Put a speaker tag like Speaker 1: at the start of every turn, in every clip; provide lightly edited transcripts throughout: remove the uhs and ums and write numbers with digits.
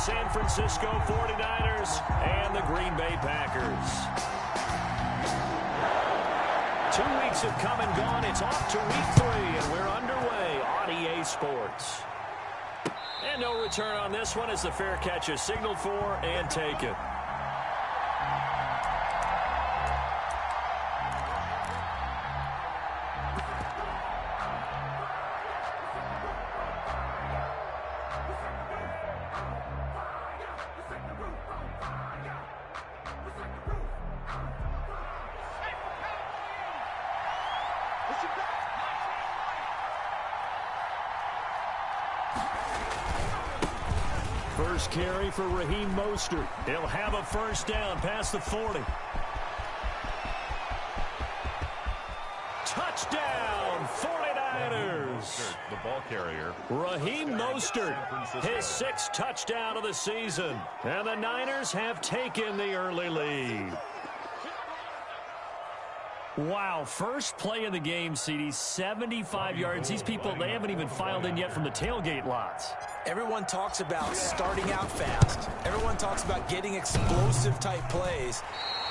Speaker 1: San Francisco 49ers and the Green Bay Packers. 2 weeks have come and gone. It's off to week 3, and we're underway on EA Sports. And no return on this one as the fair catch is signaled for and taken. First carry for Raheem Mostert. He'll have a first down past the 40. Touchdown, 49ers.
Speaker 2: The ball carrier.
Speaker 1: Raheem Mostert, his 6th touchdown of the season. And the Niners have taken the early lead. Wow, first play of the game, CD, 75 yards. These people, they haven't even filed in yet from the tailgate lots.
Speaker 3: Everyone talks about starting out fast. Everyone talks about getting explosive-type plays.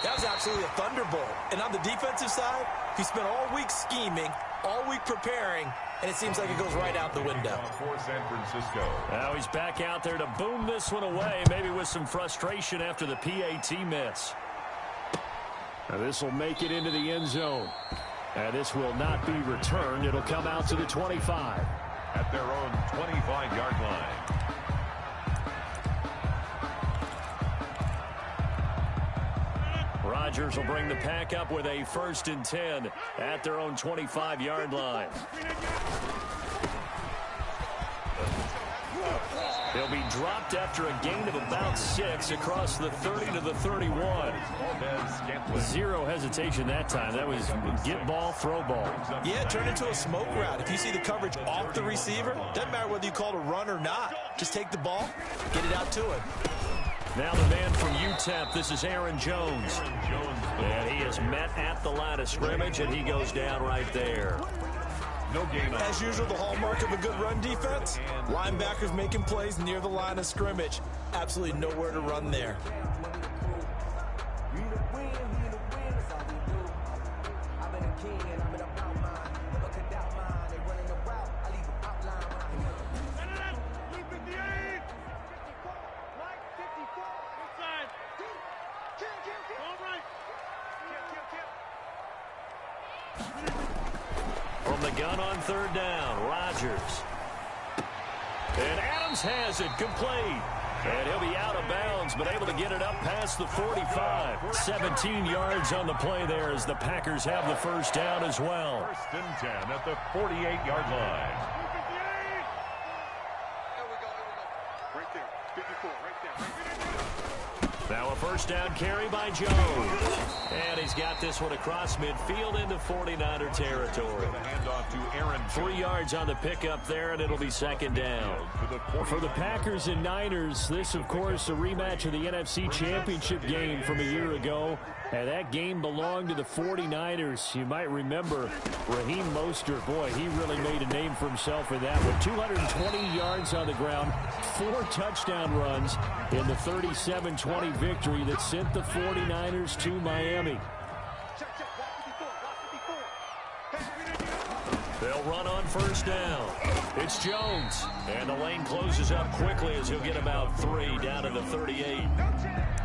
Speaker 3: That was absolutely a thunderbolt. And on the defensive side, he spent all week scheming, all week preparing, and it seems like it goes right out the window.
Speaker 2: For San Francisco.
Speaker 1: Now he's back out there to boom this one away, maybe with some frustration after the PAT miss. Now this will make it into the end zone. And this will not be returned. It'll come out to the 25.
Speaker 2: At their own 25-yard line.
Speaker 1: Rodgers will bring the pack up with a 1st and 10 at their own 25-yard line. He'll be dropped after a gain of about 6 across the 30 to the 31. Zero hesitation that time. That was get ball, throw ball.
Speaker 3: Yeah, turn into a smoke route. If you see the coverage off the receiver, doesn't matter whether you call it a run or not. Just take the ball, get it out to him.
Speaker 1: Now the man from UTEP, this is Aaron Jones. And he is met at the line of scrimmage, and he goes down right there.
Speaker 2: No gain.
Speaker 3: As usual, the hallmark of a good run defense, linebackers making plays near the line of scrimmage. Absolutely nowhere to run there.
Speaker 1: From the gun on 3rd down, Rodgers. And Adams has it complete. And he'll be out of bounds, but able to get it up past the 45. 17 yards on the play there as the Packers have the first down as well.
Speaker 2: 1st and 10 at the 48-yard line.
Speaker 4: Right there. 54, right there.
Speaker 1: Now a first down carry by Jones. And he's got this one across midfield into 49er territory.
Speaker 2: The handoff to Aaron.
Speaker 1: 3 yards on the pickup there, and it'll be 2nd down. For the Packers and Niners, this, of course, a rematch of the NFC Championship game from a year ago. And that game belonged to the 49ers. You might remember Raheem Mostert. Boy, he really made a name for himself in that one. 220 yards on the ground, 4 touchdown runs in the 37-20 victory that sent the 49ers to Miami. They'll run on first down. It's Jones. And the lane closes up quickly as he'll get about 3 down to the 38.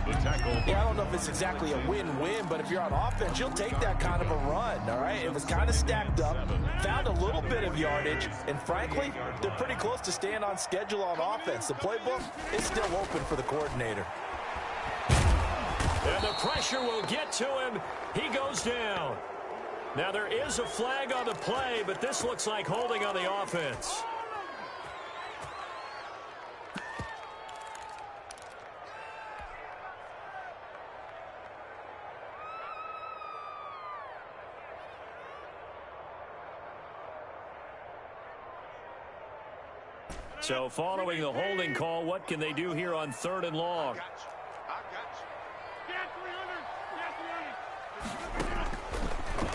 Speaker 2: The tackle.
Speaker 3: Yeah, I don't know if it's exactly a win-win, but if you're on offense, you'll take that kind of a run, all right? It was kind of stacked up, found a little bit of yardage, and frankly, they're pretty close to staying on schedule on offense. The playbook is still open for the coordinator.
Speaker 1: And the pressure will get to him. He goes down. Now there is a flag on the play, but this looks like holding on the offense. So following the holding call, what can they do here on 3rd and long?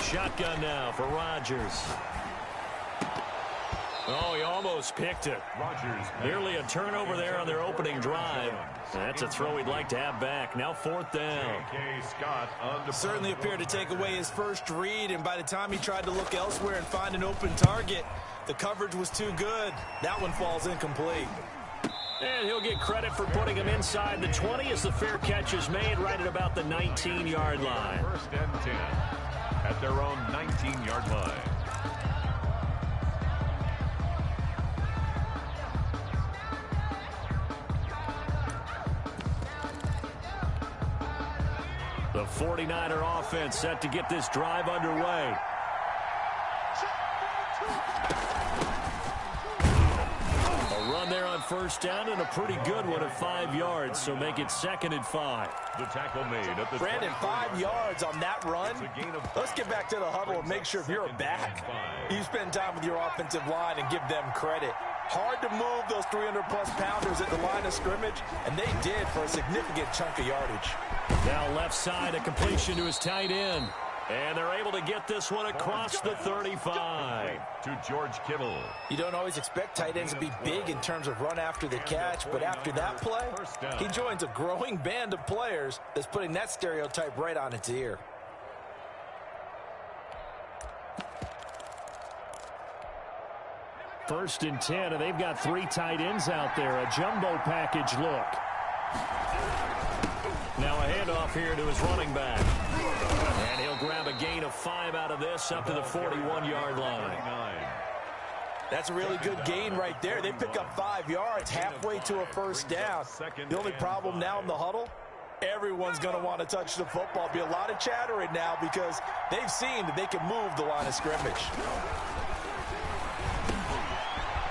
Speaker 1: Shotgun now for Rodgers. Oh, he almost picked it.
Speaker 2: Rodgers.
Speaker 1: Nearly a turnover there on their opening drive. That's a throw he'd like to have back. Now 4th down.
Speaker 2: J.K. Scott on the
Speaker 3: Certainly appeared to take away his first read, and by the time he tried to look elsewhere and find an open target, the coverage was too good. That one falls incomplete.
Speaker 1: And he'll get credit for putting him inside the 20 as the fair catch is made right at about the 19-yard line.
Speaker 2: 1st and 10 at their own 19-yard line.
Speaker 1: The 49er offense set to get this drive underway. A run there on 1st down and a pretty good one at 5 yards, so make it 2nd and 5.
Speaker 2: The tackle made at the
Speaker 3: Brandon, 5 yards on that run. Let's get back to the huddle and make sure if you're a back, you spend time with your offensive line and give them credit. Hard to move those 300-plus pounders at the line of scrimmage, and they did for a significant chunk of yardage.
Speaker 1: Now left side, a completion to his tight end. And they're able to get this one across the 35.
Speaker 2: To George Kittle.
Speaker 3: You don't always expect tight ends to be big in terms of run after the catch, but after that play, he joins a growing band of players that's putting that stereotype right on its ear.
Speaker 1: First and 10, and they've got 3 tight ends out there. A jumbo package look. Now a handoff here to his running back. And he'll grab a gain of 5 out of this up to the 41-yard line.
Speaker 3: That's a really good gain right there. They pick up 5 yards halfway to a 1st down. The only problem now in the huddle, everyone's going to want to touch the football. Be a lot of chatter right now because they've seen that they can move the line of scrimmage.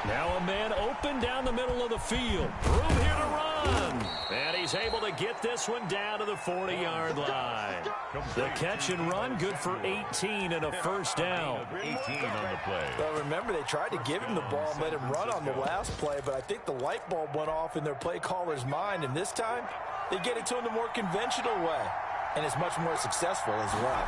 Speaker 1: Now a man open down the middle of the field. Room here to run. And he's able to get this one down to the 40-yard line. The catch and run, good for 18 and a 1st down.
Speaker 2: 18 on the play.
Speaker 3: Well, remember, they tried to give him the ball and let him run on the last play, but I think the light bulb went off in their play caller's mind, and this time they get it to him the more conventional way, and it's much more successful as well.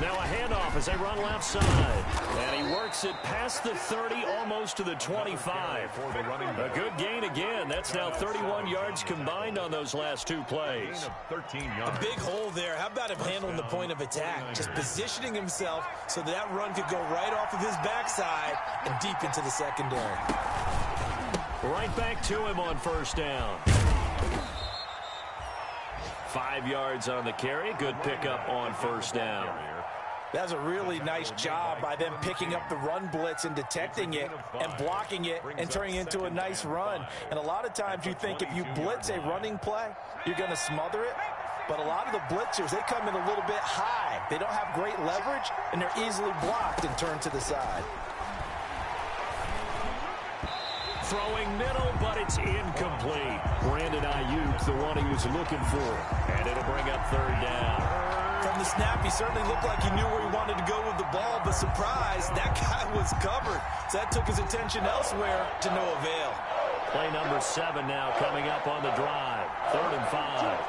Speaker 1: Now a handoff as they run left side. And he works it past the 30, almost to the 25. A good gain again. That's now 31 yards combined on those last 2 plays.
Speaker 3: A big hole there. How about him handling the point of attack? Just positioning himself so that run could go right off of his backside and deep into the secondary.
Speaker 1: Right back to him on 1st down. 5 yards on the carry. Good pickup on 1st down.
Speaker 3: That's a really nice job by them picking up the run blitz and detecting it and blocking it and turning it into a nice run. And a lot of times you think if you blitz a running play, you're going to smother it. But a lot of the blitzers, they come in a little bit high. They don't have great leverage, and they're easily blocked and turned to the side.
Speaker 1: Throwing middle, but it's incomplete. Brandon Ayuk, the one he was looking for. And it'll bring up 3rd down.
Speaker 3: From the snap, he certainly looked like he knew where he wanted to go with the ball, but surprise, that guy was covered. So that took his attention elsewhere to no avail.
Speaker 1: Play number 7 now coming up on the drive. 3rd and 5.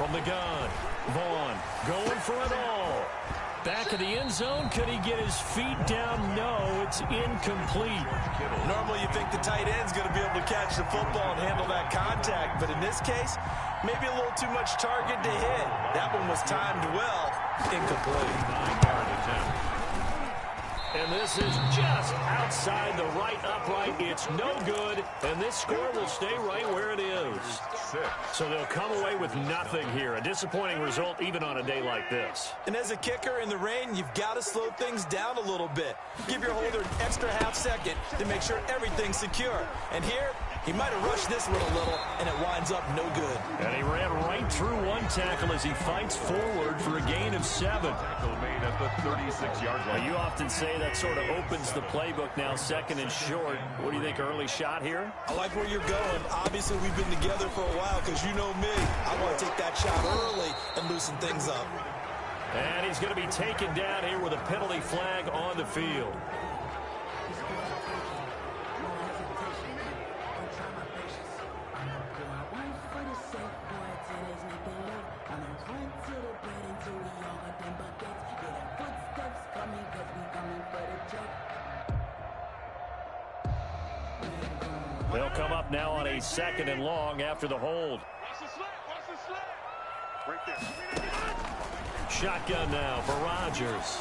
Speaker 1: From the gun, Vaughn going for it all. Back of the end zone. Could he get his feet down? No, it's incomplete.
Speaker 3: Normally you think the tight end's going to be able to catch the football and handle that contact, but in this case, maybe a little too much target to hit. That one was timed well. Incomplete.
Speaker 2: 9-yard attempt.
Speaker 1: And this is just outside the right upright. It's no good, and this score will stay right where it is.
Speaker 2: 6.
Speaker 1: So they'll come away with nothing here. A disappointing result even on a day like this.
Speaker 3: And as a kicker in the rain, you've got to slow things down a little bit. Give your holder an extra half second to make sure everything's secure. And here, he might have rushed this one a little, and it winds up no good.
Speaker 1: And he ran right through one tackle as he fights forward for a gain of 7.
Speaker 2: Tackle made at the 36-yard line.
Speaker 1: You often say that sort of opens the playbook now, 2nd and short. What do you think, early shot here?
Speaker 3: I like where you're going. Obviously, we've been together for a while because you know me. I want to take that shot early and loosen things up.
Speaker 1: And he's going to be taken down here with a penalty flag on the field. They'll come up now on a 2nd and long after the hold.
Speaker 4: Right there.
Speaker 1: Shotgun now for Rodgers.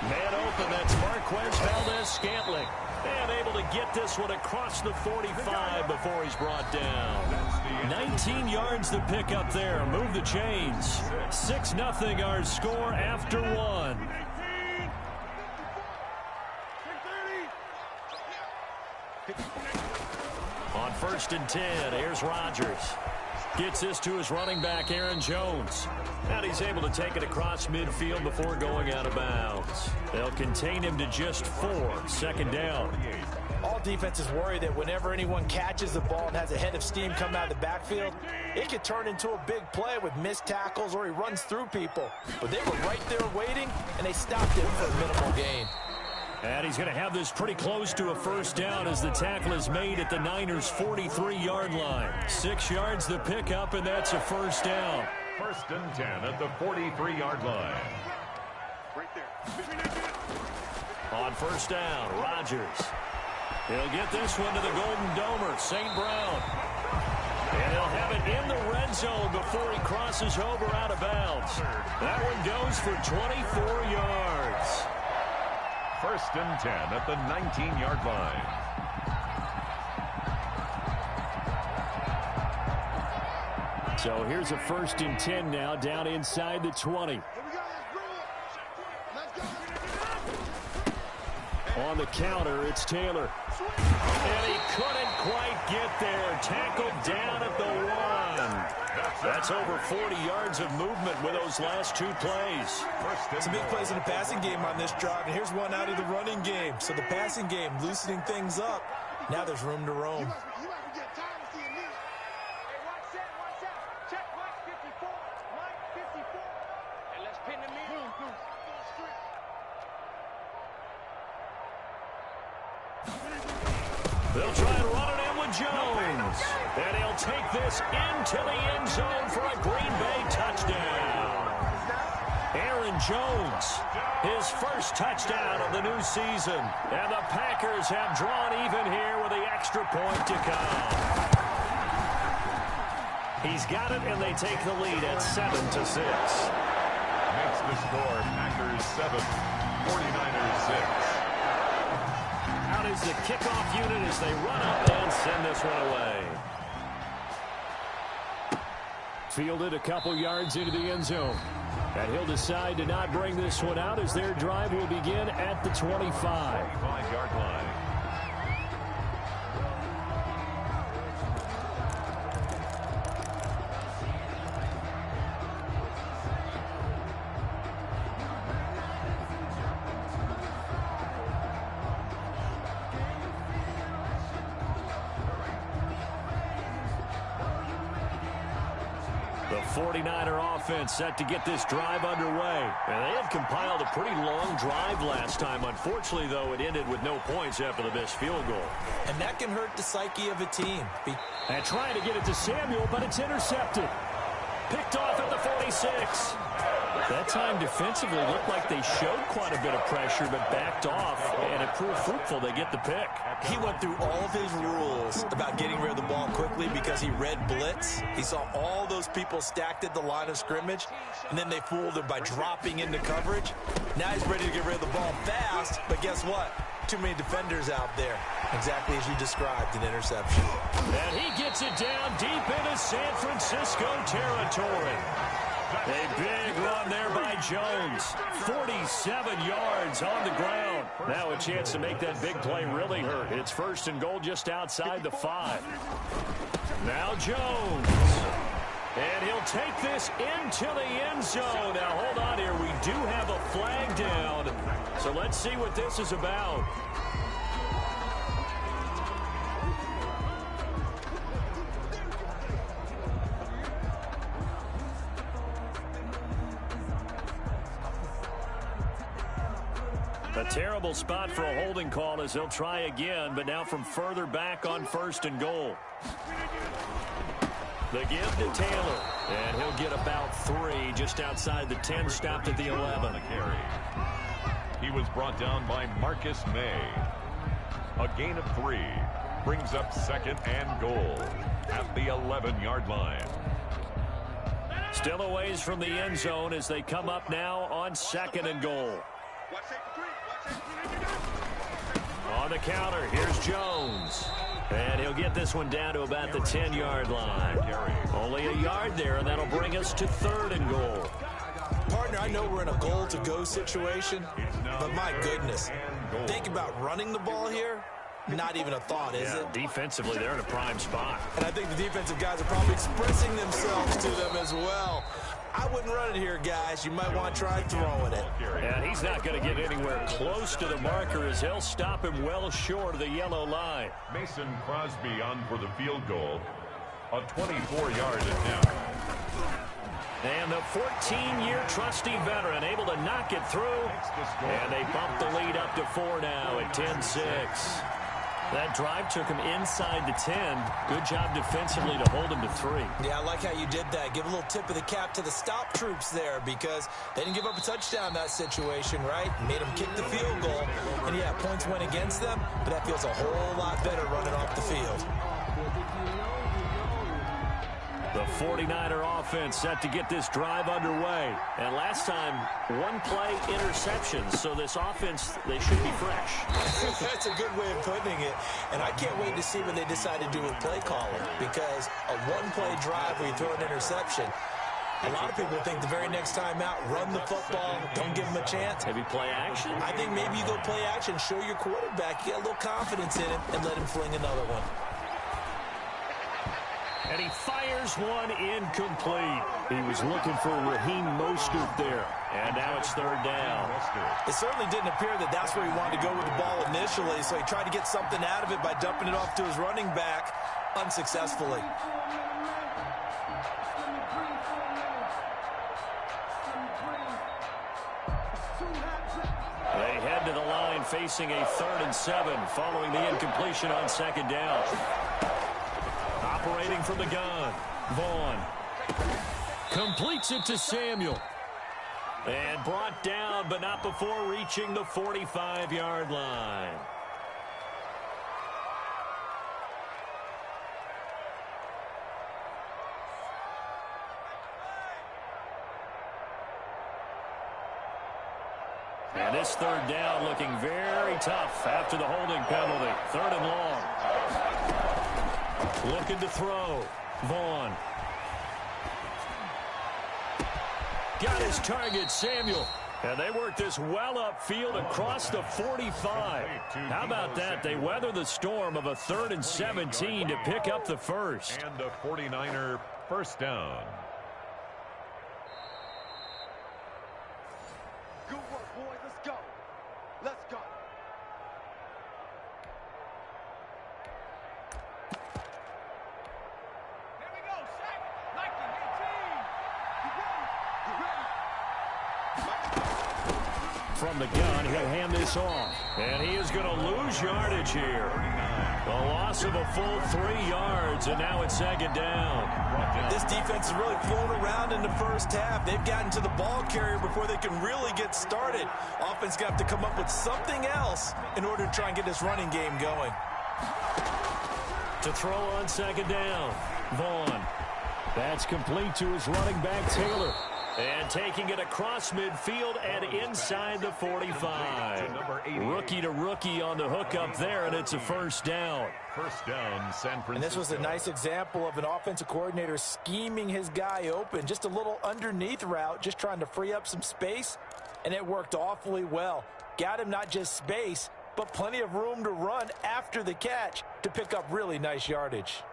Speaker 1: Man open, that's Marquez Valdez-Scantling. And able to get this one across the 45 before he's brought down. 19 yards to pick up there. Move the chains. 6-0 our score after 1. On 1st and 10, here's Rodgers. Gets this to his running back, Aaron Jones. And he's able to take it across midfield before going out of bounds. They'll contain him to just 4. 2nd down.
Speaker 3: All defenses worry that whenever anyone catches the ball and has a head of steam come out of the backfield, it could turn into a big play with missed tackles or he runs through people. But they were right there waiting, and they stopped him for a minimal gain.
Speaker 1: And he's going to have this pretty close to a 1st down as the tackle is made at the Niners' 43-yard line. 6 yards the pickup, and that's a 1st down.
Speaker 2: 1st and 10 at the 43-yard line.
Speaker 4: Right there.
Speaker 1: On 1st down, Rodgers. He'll get this one to the Golden Domer, St. Brown. And he'll have it in the red zone before he crosses over out of bounds. That one goes for 24 yards.
Speaker 2: 1st and 10 at the 19-yard line.
Speaker 1: So here's a 1st and 10 now down inside the 20. On the counter, it's Taylor. And he couldn't quite get there. Tackled down at the 1. That's over 40 yards of movement with those last 2 plays.
Speaker 3: Some big plays in the passing game on this drive, and here's one out of the running game. So the passing game loosening things up. Now there's room to roam.
Speaker 1: They'll try and run it in with Jones. And he'll take this into the end zone for a Green Bay touchdown. Aaron Jones, his 1st touchdown of the new season. And the Packers have drawn even here with the extra point to come. He's got it, and they take the lead at 7-6.
Speaker 2: Makes the score Packers 7, 49ers 6.
Speaker 1: Out is the kickoff unit as they run up and send this one away. Fielded a couple yards into the end zone. And he'll decide to not bring this one out as their drive will begin at the 25.
Speaker 2: 25-yard line.
Speaker 1: The 49er offense set to get this drive underway. And they had compiled a pretty long drive last time. Unfortunately, though, it ended with no points after the missed field goal.
Speaker 3: And that can hurt the psyche of a team.
Speaker 1: And trying to get it to Samuel, but it's intercepted. Picked off at the 46. That time defensively looked like they showed quite a bit of pressure, but backed off, and it proved fruitful. They get the pick.
Speaker 3: He went through all of his rules about getting rid of the ball quickly because he read blitz. He saw all those people stacked at the line of scrimmage, and then they fooled him by dropping into coverage. Now he's ready to get rid of the ball fast, but guess what? Too many defenders out there. Exactly as you described, an interception.
Speaker 1: And he gets it down deep into San Francisco territory. A big run there by Jones. 47 yards on the ground. Now a chance to make that big play really hurt. It's 1st and goal just outside the 5. Now Jones. And he'll take this into the end zone. Now hold on here. We do have a flag down. So let's see what this is about. A terrible spot for a holding call as they'll try again, but now from further back on 1st and goal. The give to Taylor, and he'll get about 3 just outside the 10, stopped at the 11.
Speaker 2: He was brought down by Marcus May. A gain of 3. brings up 2nd and goal at the 11-yard line.
Speaker 1: Still a ways from the end zone as they come up now on 2nd and goal. On the counter, here's Jones. And he'll get this one down to about the 10-yard line. Only a yard there, and that'll bring us to 3rd and goal.
Speaker 3: Partner, I know we're in a goal-to-go situation, but my goodness, think about running the ball here. Not even a thought, is it?
Speaker 1: Defensively, they're in a prime spot.
Speaker 3: And I think the defensive guys are probably expressing themselves to them as well. I wouldn't run it here, guys. You might want to try throwing it.
Speaker 1: And he's not going to get anywhere close to the marker as he'll stop him well short of the yellow line.
Speaker 2: Mason Crosby on for the field goal. A 24-yard attempt.
Speaker 1: And the 14-year trusty veteran able to knock it through. And they bump the lead up to 4 now at 10-6. That drive took him inside the 10. Good job defensively to hold him to 3.
Speaker 3: Yeah, I like how you did that. Give a little tip of the cap to the stop troops there because they didn't give up a touchdown in that situation, right? Made them kick the field goal. And, yeah, points went against them, but that feels a whole lot better running off the field.
Speaker 1: The 49er offense set to get this drive underway. And last time, one-play interceptions. So this offense, they should be fresh.
Speaker 3: That's a good way of putting it. And I can't wait to see what they decide to do with play calling. Because a one-play drive where you throw an interception, a lot of people think the very next time out, run the football, don't give him a chance.
Speaker 1: Maybe play action?
Speaker 3: I think maybe you go play action, show your quarterback, you got a little confidence in him, and let him fling another one.
Speaker 1: And he fires one incomplete. He was looking for Raheem Mostert there. And now it's 3rd down.
Speaker 3: It certainly didn't appear that that's where he wanted to go with the ball initially, so he tried to get something out of it by dumping it off to his running back unsuccessfully.
Speaker 1: They head to the line facing a 3rd and 7 following the incompletion on 2nd down. Operating from the gun, Vaughn completes it to Samuel. And brought down, but not before reaching the 45-yard line. And this 3rd down looking very tough after the holding penalty. 3rd and long. Looking to throw. Vaughn. Got his target, Samuel. And they work this well upfield across the 45. How about that? They weather the storm of a 3rd and 17 to pick up the first.
Speaker 2: And the 49er first down.
Speaker 4: Good work, boys. Let's go. Let's go. Here we go. Shaq. Like it. Hey, team. You ready?
Speaker 1: From the gun, he'll hand this off. And he is going to lose yardage here. A loss of a full 3 yards, and now it's 2nd down.
Speaker 3: This defense has really flown around in the first half. They've gotten to the ball carrier before they can really get started. Offense got to come up with something else in order to try and get this running game going.
Speaker 1: To throw on 2nd down, Vaughn. That's complete to his running back, Taylor. And taking it across midfield and inside the 45. Rookie to rookie on the hook up there, and it's a first down.
Speaker 2: First down, San Francisco.
Speaker 3: And this was a nice example of an offensive coordinator scheming his guy open. Just a little underneath route, just trying to free up some space, and it worked awfully well. Got him not just space, but plenty of room to run after the catch to pick up really nice yardage.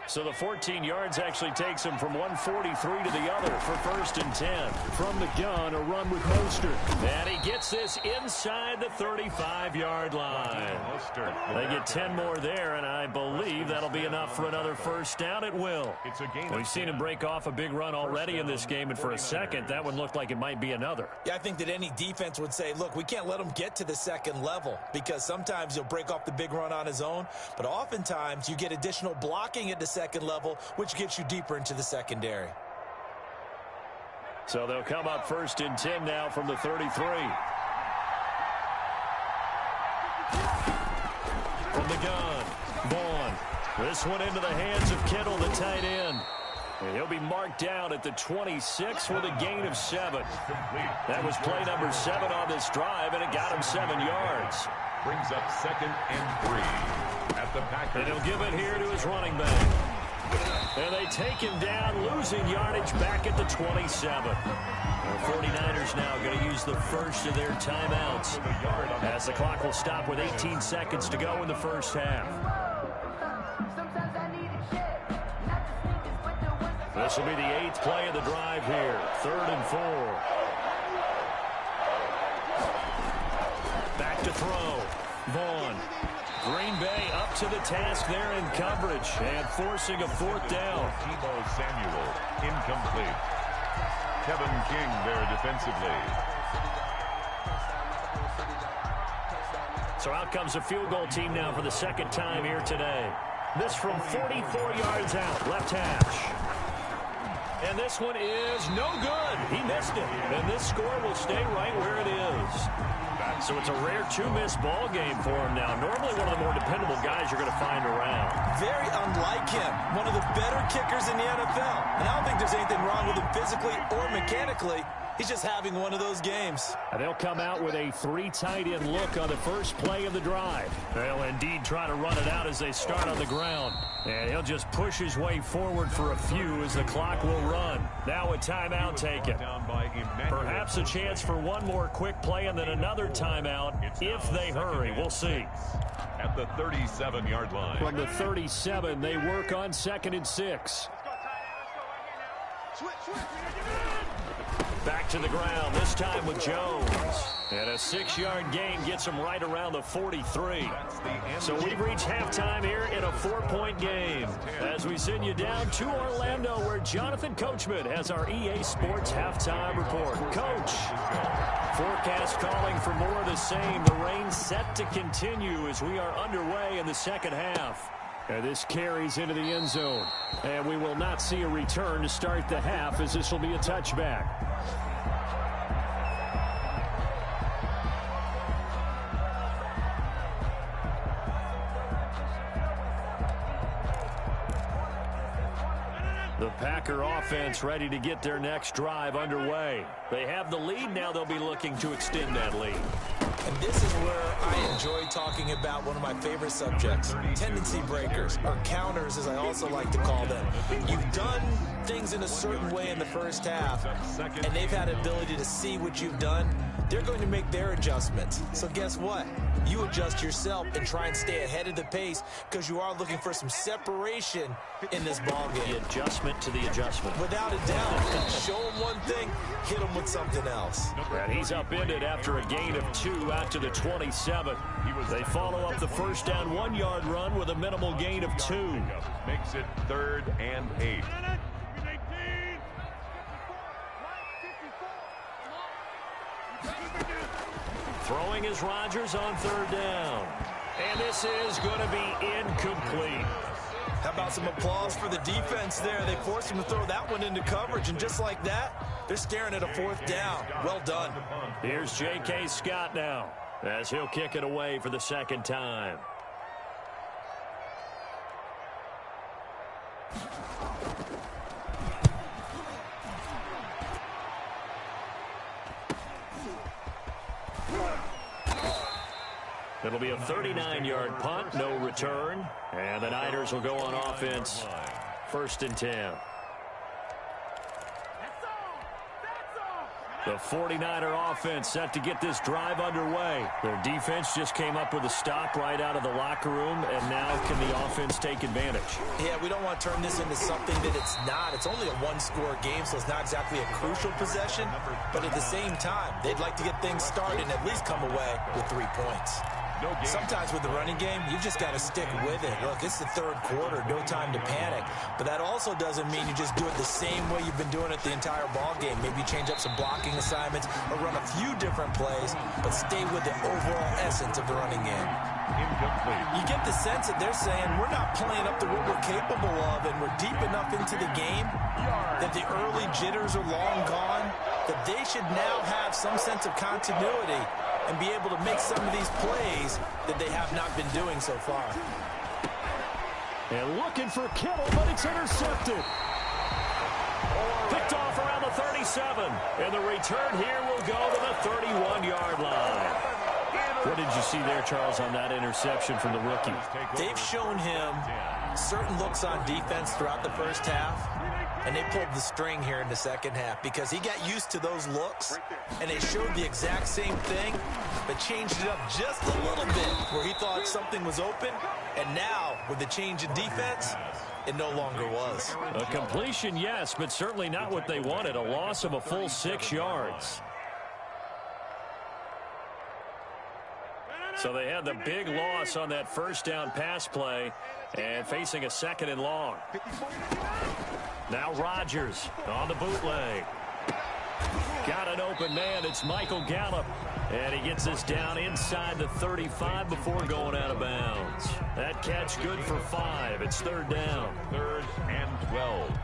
Speaker 1: So the 14 yards actually takes him from 143 to the other for 1st and 10. From the gun, a run with Mostert. And he gets this inside the 35-yard line. They get 10 more there, and I believe that'll be enough for another first down. It will. We've seen him break off a big run already in this game, and for a second, that one looked like it might be another.
Speaker 3: Yeah, I think that any defense would say, look, we can't let him get to the 2nd level because sometimes he'll break off the big run on his own, but oftentimes you get additional blocking at the 2nd level, which gets you deeper into the secondary.
Speaker 1: So they'll come up 1st and 10 now from the 33. From the gun, Vaughn. This one into the hands of Kittle, the tight end. And he'll be marked down at the 26 with a gain of 7. That was play number 7 on this drive, and it got him 7 yards.
Speaker 2: Brings up 2nd and 3 at the Packers.
Speaker 1: And he'll give it here to his running back. And they take him down, losing yardage back at the 27. The 49ers now going to use the first of their timeouts as the clock will stop with 18 seconds to go in the first half. This will be the 8th play of the drive here. 3rd and 4. Back to throw. Vaughn. Green Bay up to the task there in coverage and forcing a 4th down.
Speaker 2: Tebow Samuel, incomplete. Kevin King there defensively.
Speaker 1: So out comes a field goal team now for the 2nd time here today. This from 44 yards out, left hash. And this one is no good. He missed it. And this score will stay right where it is. So it's a rare 2-miss ball game for him now. Normally one of the more dependable guys you're going to find around.
Speaker 3: Very unlike him. One of the better kickers in the NFL. And I don't think there's anything wrong with him physically or mechanically. He's just having one of those games.
Speaker 1: And they'll come out with a 3 tight end look on the first play of the drive. They'll indeed try to run it out as they start on the ground. And he'll just push his way forward for a few as the clock will run. Now a timeout taken. Perhaps a chance for one more quick play and then another timeout if they hurry. We'll see.
Speaker 2: At the 37-yard line.
Speaker 1: From the 37, they work on 2nd and 6. Back to the ground, this time with Jones. And a 6-yard gain gets him right around the 43. So we've reached halftime here in a 4-point game. As we send you down to Orlando, where Jonathan Coachman has our EA Sports halftime report. Coach, forecast calling for more of the same. The rain set to continue as we are underway in the 2nd half. And this carries into the end zone. And we will not see a return to start the half, as this will be a touchback. The Packer offense ready to get their next drive underway. They have the lead now. They'll be looking to extend that lead.
Speaker 3: And this is where I enjoy talking about one of my favorite subjects, tendency breakers, or counters as I also like to call them. You've done things in a certain way in the first half, and they've had an ability to see what you've done. They're going to make their adjustments. So guess what? You adjust yourself and try and stay ahead of the pace because you are looking for some separation in this ball game.
Speaker 1: The adjustment to the adjustment.
Speaker 3: Without a doubt. Show them one thing, hit them with something else.
Speaker 1: And he's upended after a gain of 2 out to the 27. They follow up the first down 1-yard run with a minimal gain of 2.
Speaker 2: Makes it 3rd and 8.
Speaker 1: Throwing is Rodgers on 3rd down. And this is going to be incomplete.
Speaker 3: How about some applause for the defense there? They forced him to throw that one into coverage, and just like that, they're staring at a 4th down. Well done.
Speaker 1: Here's J.K. Scott now as he'll kick it away for the 2nd time. It'll be a 39-yard punt, no return. And the Niners will go on offense, 1st and 10. The 49er offense set to get this drive underway. Their defense just came up with a stop right out of the locker room, and now can the offense take advantage?
Speaker 3: Yeah, we don't want to turn this into something that it's not. It's only a 1-score game, so it's not exactly a crucial possession. But at the same time, they'd like to get things started and at least come away with 3 points. Sometimes with the running game, you just got to stick with it. Look, it's the 3rd quarter, no time to panic. But that also doesn't mean you just do it the same way you've been doing it the entire ball game. Maybe change up some blocking assignments or run a few different plays, but stay with the overall essence of the running game.
Speaker 2: Incomplete.
Speaker 3: You get the sense that they're saying we're not playing up to what we're capable of, and we're deep enough into the game that the early jitters are long gone, that they should now have some sense of continuity and be able to make some of these plays that they have not been doing so far.
Speaker 1: And looking for Kittle, but it's intercepted. Picked off around the 37. And the return here will go to the 31-yard line. What did you see there, Charles, on that interception from the rookie?
Speaker 3: They've shown him certain looks on defense throughout the first half, and they pulled the string here in the second half because he got used to those looks, and they showed the exact same thing, but changed it up just a little bit where he thought something was open, and now with the change in defense, it no longer was.
Speaker 1: A completion, yes, but certainly not what they wanted. A loss of a full 6 yards. So they had the big loss on that first down pass play and facing a 2nd and long. Now Rodgers on the bootleg. Got an open man. It's Michael Gallup. And he gets this down inside the 35 before going out of bounds. That catch good for 5. It's 3rd down.
Speaker 2: 3rd and 12.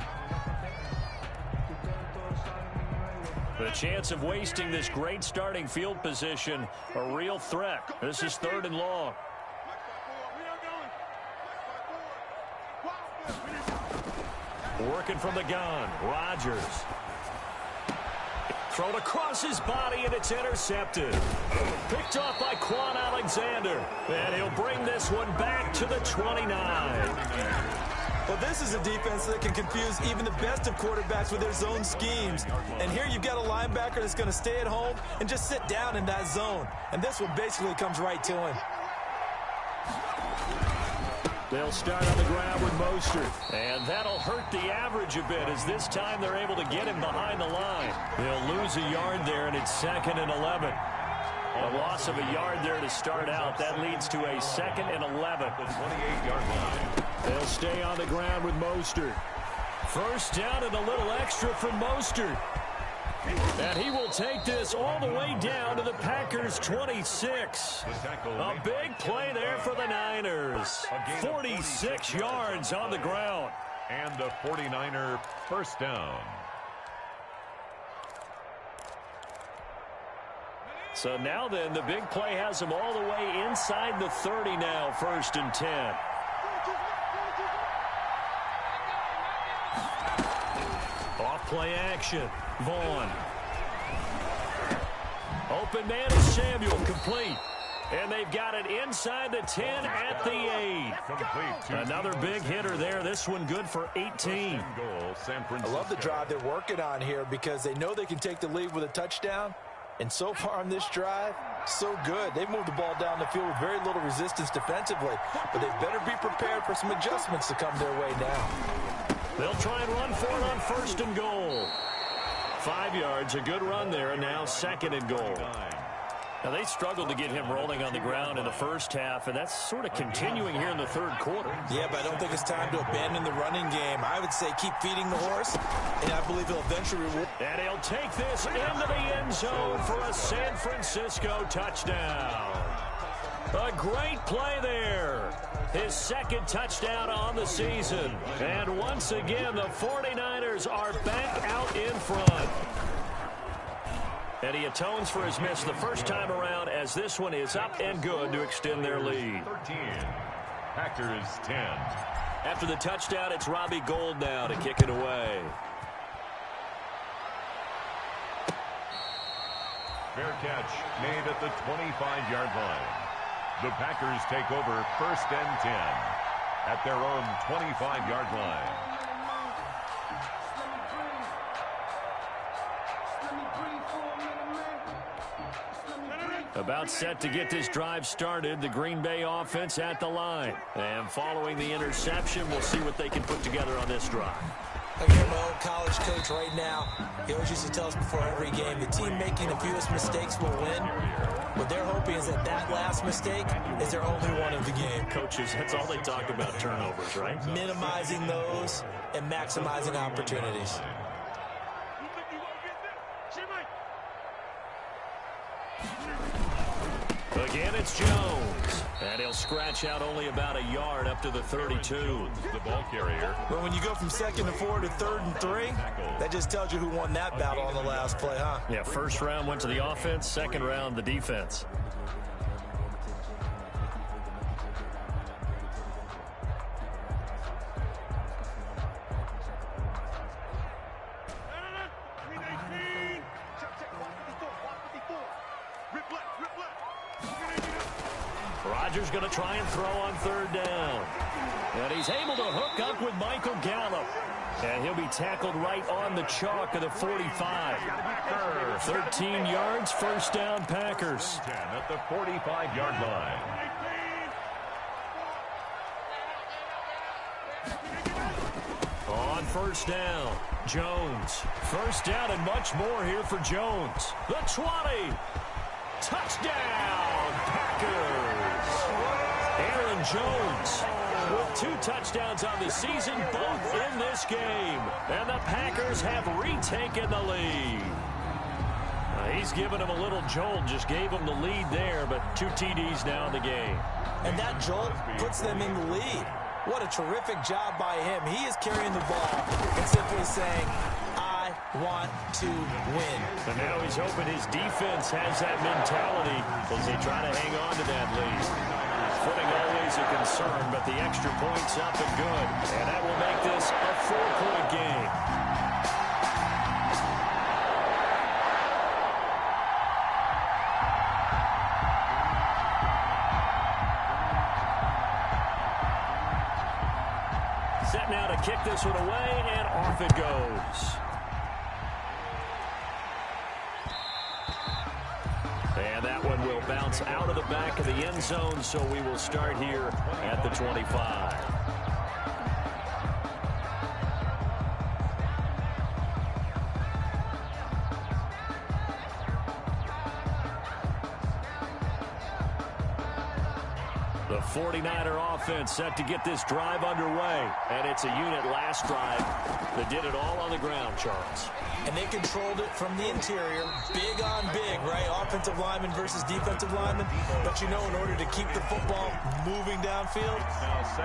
Speaker 1: The chance of wasting this great starting field position, a real threat. This is 3rd and long. Working from the gun, Rodgers. Thrown across his body, and it's intercepted. Picked off by Quan Alexander. And he'll bring this one back to the 29.
Speaker 3: Well, this is a defense that can confuse even the best of quarterbacks with their zone schemes. And here you've got a linebacker that's going to stay at home and just sit down in that zone. And this one basically comes right to him.
Speaker 1: They'll start on the ground with Mostert. And that'll hurt the average a bit as this time they're able to get him behind the line. They'll lose a yard there, and it's 2nd and 11. A loss of a yard there to start out. That leads to a 2nd and 11.
Speaker 2: The 28-yard line.
Speaker 1: They'll stay on the ground with Mostert. First down and a little extra from Mostert. And he will take this all the way down to the Packers' 26. A big play there for the Niners. 46 yards on the ground.
Speaker 2: And a 49er first down.
Speaker 1: So now then, the big play has him all the way inside the 30 now, 1st and 10. Off play action. Vaughn. Open man is Samuel, complete. And they've got it inside the 10 at the 8. Another big hitter there. This one good for 18.
Speaker 3: I love the drive they're working on here because they know they can take the lead with a touchdown. And so far on this drive, so good. They've moved the ball down the field with very little resistance defensively. But they better be prepared for some adjustments to come their way now.
Speaker 1: They'll try and run for it on 1st and goal. 5 yards, a good run there, and now 2nd and goal. Now, they struggled to get him rolling on the ground in the first half, and that's sort of continuing here in the 3rd quarter.
Speaker 3: Yeah, but I don't think it's time to abandon the running game. I would say keep feeding the horse, and I believe he'll eventually reward.
Speaker 1: And he'll take this into the end zone for a San Francisco touchdown. A great play there. His 2nd touchdown on the season. And once again, the 49ers are back out in front. And he atones for his miss the first time around as this one is up and good to extend their lead.
Speaker 2: 13. Packers 10.
Speaker 1: After the touchdown, it's Robbie Gould now to kick it away.
Speaker 2: Fair catch made at the 25-yard line. The Packers take over 1st and 10 at their own 25-yard line.
Speaker 1: About set to get this drive started. The Green Bay offense at the line. And following the interception, we'll see what they can put together on this drive.
Speaker 3: I hear my old college coach right now. He always used to tell us before every game, the team making the fewest mistakes will win. What they're hoping is that that last mistake is their only one of the game.
Speaker 1: Coaches, that's all they talk about, turnovers, right?
Speaker 3: Minimizing those and maximizing opportunities.
Speaker 1: Again, it's Jones. And he'll scratch out only about a yard up to the 32.
Speaker 2: The ball carrier.
Speaker 3: Well, when you go from 2nd and 4 to 3rd and 3, that just tells you who won that battle on the last play, huh?
Speaker 1: Yeah, first round went to the offense, second round the defense. Rodgers going to try and throw on third down. And he's able to hook up with Michael Gallup. And he'll be tackled right on the chalk of the 45. 13 yards, first down, Packers.
Speaker 2: 10 at the 45-yard line.
Speaker 1: On first down, Jones. First down and much more here for Jones. The 20. Touchdown, Packers. Aaron Jones with 2 touchdowns on the season, both in this game. And the Packers have retaken the lead. He's given him a little jolt, just gave him the lead there, but 2 TDs now in the game.
Speaker 3: And that jolt puts them in the lead. What a terrific job by him. He is carrying the ball and simply saying, I want to win.
Speaker 1: And now he's hoping his defense has that mentality as they try to hang on to that lead. Footing always a concern, but the extra point's up and good. And that will make this a 4-point game. Set now to kick this one away, and off it goes. And that one will bounce out of the back of the end zone, so we will start here at the 25. The 49er offense set to get this drive underway. And it's a unit last drive that did it all on the ground, Charles.
Speaker 3: And they controlled it from the interior. Big on big, right? Offensive lineman versus defensive lineman. But you know, in order to keep the football moving downfield,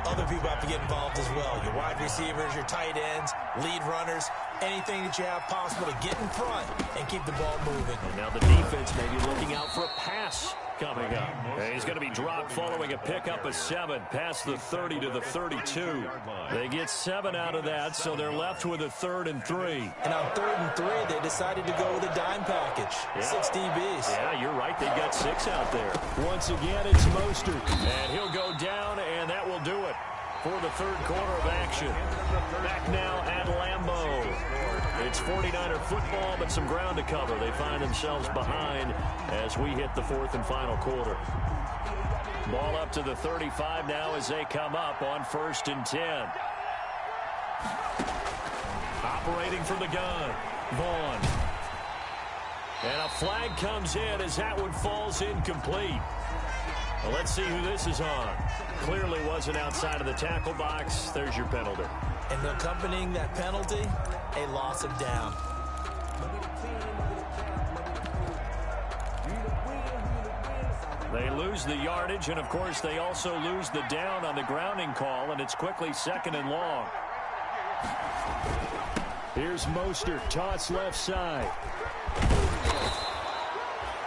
Speaker 3: other people have to get involved as well. Your wide receivers, your tight ends, lead runners, anything that you have possible to get in front and keep the ball moving.
Speaker 1: And now the defense may be looking out for a pass coming up. And he's going to be dropped following a pickup of 7 past the 30 to the 32. They get 7 out of that, so they're left with a 3rd and 3.
Speaker 3: And on 3rd and 3, they decided to go with a dime package.
Speaker 1: Yeah.
Speaker 3: 6 DBs.
Speaker 1: Yeah, you're right. They got 6 out there. Once again, it's Mostert. And he'll go down, and that will do it for the 3rd quarter of action. Back now at Lambeau. It's 49er football, but some ground to cover. They find themselves behind as we hit the 4th and final quarter. Ball up to the 35 now as they come up on 1st and 10. Operating from the gun, Vaughn. And a flag comes in as that one falls incomplete. Well, let's see who this is on. Clearly wasn't outside of the tackle box. There's your penalty.
Speaker 3: And accompanying that penalty, a loss of down.
Speaker 1: They lose the yardage, and of course they also lose the down on the grounding call, and it's quickly 2nd and long. Here's Mostert, toss left side.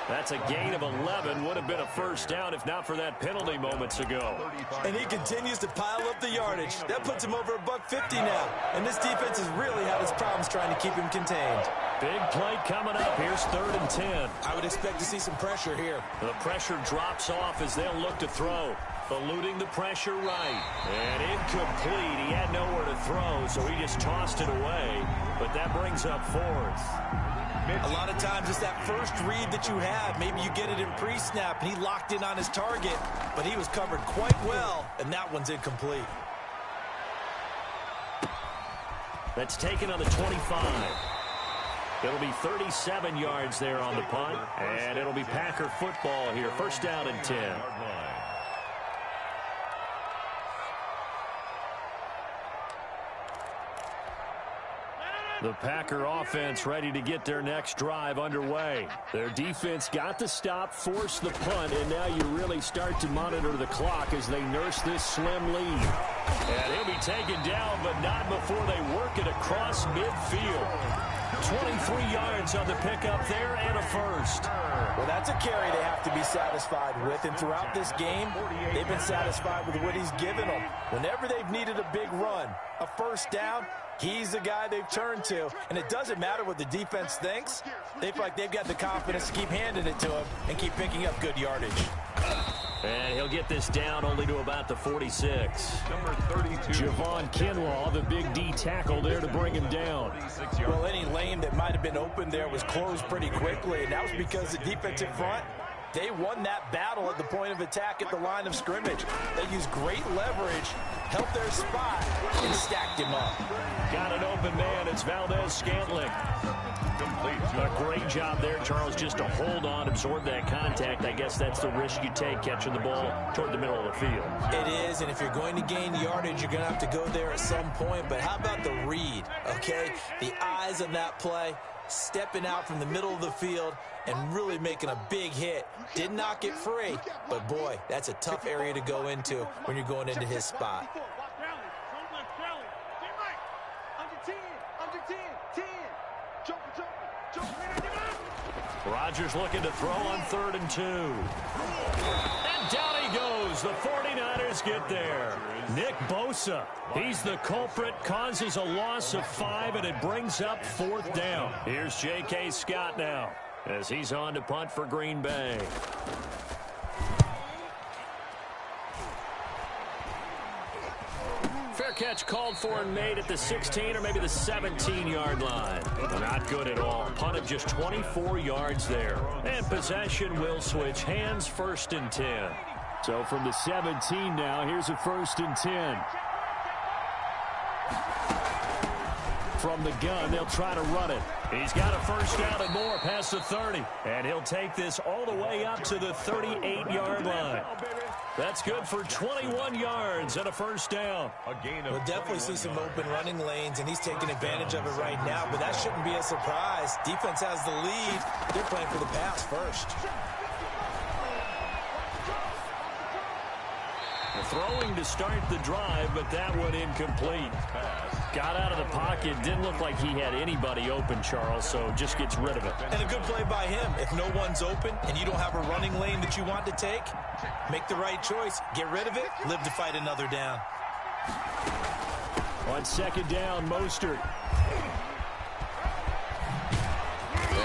Speaker 1: That's a gain of 11. Would have been a first down if not for that penalty moments ago.
Speaker 3: And he continues to pile up the yardage. That puts him over $150 now. And this defense has really had its problems trying to keep him contained.
Speaker 1: Big play coming up. Here's 3rd and 10.
Speaker 3: I would expect to see some pressure here.
Speaker 1: The pressure drops off as they'll look to throw. Eluding the pressure right. And incomplete. He had nowhere to throw, so he just tossed it away. But that brings up 4th.
Speaker 3: A lot of times it's that first read that you have. Maybe you get it in pre-snap, and he locked in on his target, but he was covered quite well, and that one's incomplete.
Speaker 1: That's taken on the 25. It'll be 37 yards there on the punt, and it'll be Packer football here. First down and 10. The Packer offense ready to get their next drive underway. Their defense got the stop, forced the punt, and now you really start to monitor the clock as they nurse this slim lead. And he'll be taken down, but not before they work it across midfield. 23 yards on the pickup there and a first.
Speaker 3: Well, that's a carry they have to be satisfied with, and throughout this game, they've been satisfied with what he's given them. Whenever they've needed a big run, a first down, he's the guy they've turned to, and it doesn't matter what the defense thinks. They feel like they've got the confidence to keep handing it to him and keep picking up good yardage.
Speaker 1: And he'll get this down only to about the 46.
Speaker 2: Number 32.
Speaker 1: Javon Kinlaw, the big D tackle there to bring him down.
Speaker 3: Well, any lane that might have been open there was closed pretty quickly, and that was because the defensive front, they won that battle at the point of attack at the line of scrimmage. They used great leverage, held their spot, and stacked him up.
Speaker 1: Got an open man. It's Valdez-Scantling.
Speaker 2: Complete.
Speaker 1: A great job there, Charles, just to hold on, absorb that contact. I guess that's the risk you take catching the ball toward the middle of the field.
Speaker 3: It is, and if you're going to gain yardage, you're going to have to go there at some point. But how about the read, okay? The eyes of that play, stepping out from the middle of the field and really making a big hit. Did not get free, but boy, that's a tough area to go into when you're going into his spot.
Speaker 1: Rodgers looking to throw on 3rd and 2. And down he goes. The 49ers get there. Nick Bosa, he's the culprit, causes a loss of 5, and it brings up 4th down. Here's J.K. Scott now as he's on to punt for Green Bay. Fair catch called for and made at the 16 or maybe the 17-yard line. Not good at all. Punted just 24 yards there. And possession will switch hands, 1st and 10. So from the 17 now, here's a 1st and 10. From the gun, they'll try to run it. He's got a 1st down and more past the 30. And he'll take this all the way up to the 38-yard line. That's good for 21 yards and a 1st down.
Speaker 3: We'll definitely see some open running lanes, and he's taking advantage of it right now, but that shouldn't be a surprise. Defense has the lead. They're playing for the pass first.
Speaker 1: Throwing to start the drive, but that one incomplete. Got out of the pocket. Didn't look like he had anybody open, Charles, so just gets rid of it.
Speaker 3: And a good play by him. If no one's open and you don't have a running lane that you want to take, make the right choice. Get rid of it. Live to fight another down.
Speaker 1: On 2nd down, Mostert.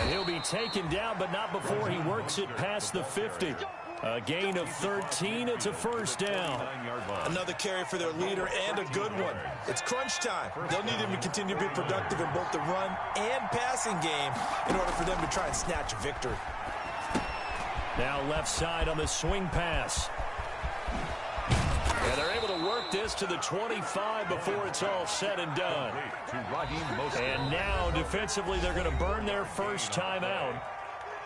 Speaker 1: And he'll be taken down, but not before he works it past the 50. A gain of 13. It's a 1st down.
Speaker 3: Another carry for their leader and a good one. It's crunch time. They'll need him to continue to be productive in both the run and passing game in order for them to try and snatch a victory.
Speaker 1: Now left side on the swing pass. And they're able to work this to the 25 before it's all said and done. And now defensively they're going to burn their 1st time out.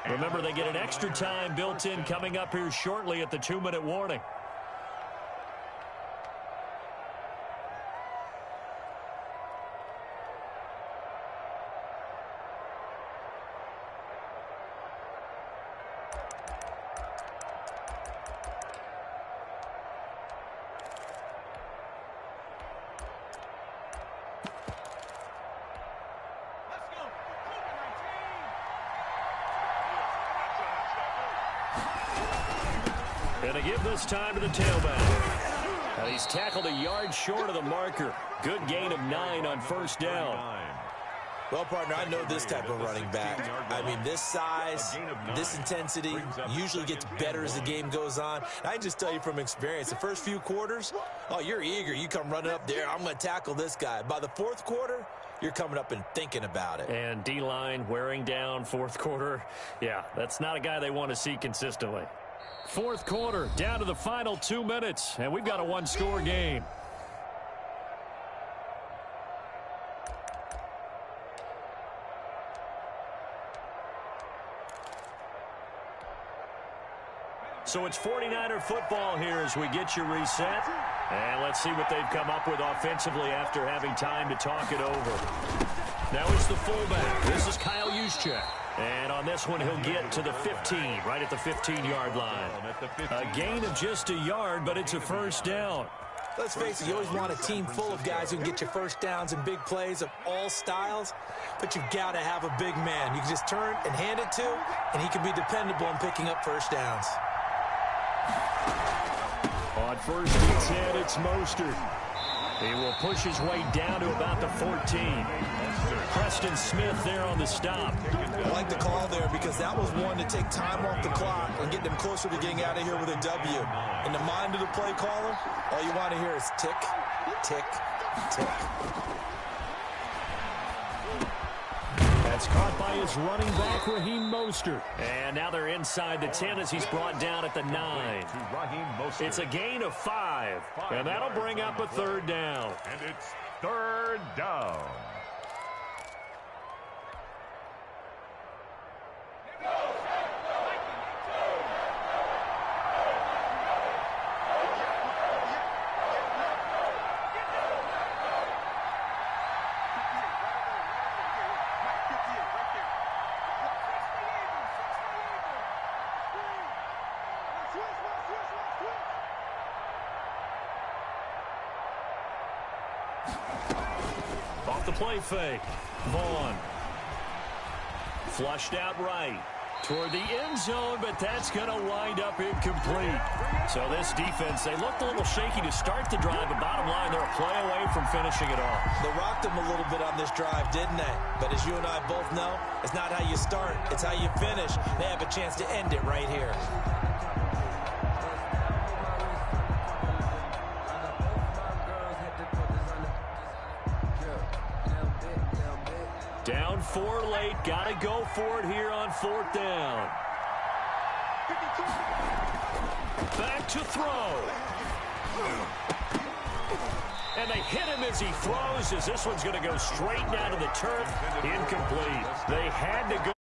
Speaker 1: Remember, they get an extra time built in coming up here shortly at the 2-minute warning. Going to give this time to the tailback. And he's tackled a yard short of the marker. Good gain of 9 on 1st down.
Speaker 3: Well, partner, I know this type of running back. I mean, this size, this intensity usually gets better as the game goes on. I can just tell you from experience, the first few quarters, oh, you're eager. You come running up there, I'm going to tackle this guy. By the 4th quarter, you're coming up and thinking about it.
Speaker 1: And D-line wearing down 4th quarter. Yeah, that's not a guy they want to see consistently. 4th quarter, down to the final 2 minutes, and we've got a 1-score game. So it's 49er football here as we get you reset. And let's see what they've come up with offensively after having time to talk it over. Now it's the fullback. This is Kyle Juszczyk. And on this one, he'll get to the 15, right at the 15-yard line. A gain of just a yard, but it's a 1st down.
Speaker 3: Let's face it, you always want a team full of guys who can get you 1st downs and big plays of all styles, but you've got to have a big man. You can just turn and hand it to, and he can be dependable in picking up 1st downs.
Speaker 1: On 1st and 10, it's Mostert. He will push his way down to about the 14. Preston Smith there on the stop.
Speaker 3: I like the call there because that was one to take time off the clock and get them closer to getting out of here with a W. In the mind of the play caller, all you want to hear is tick, tick, tick.
Speaker 1: That's caught by his running back, Raheem Mostert. And now they're inside the 10 as he's brought down at the 9. It's a gain of 5, and that'll bring up a third down.
Speaker 2: And it's third down.
Speaker 1: Off the play fake. Vaughn. Flushed out right. Toward the end zone, but that's going to wind up incomplete. So this defense, they looked a little shaky to start the drive, but bottom line, they're a play away from finishing it off.
Speaker 3: They rocked them a little bit on this drive, didn't they? But as you and I both know, it's not how you start, it's how you finish. They have a chance to end it right here.
Speaker 1: Down 4 late. Got to go for it here on 4th down. Back to throw. And they hit him as he throws, as this one's going to go straight down to the turf. Incomplete. They had to go.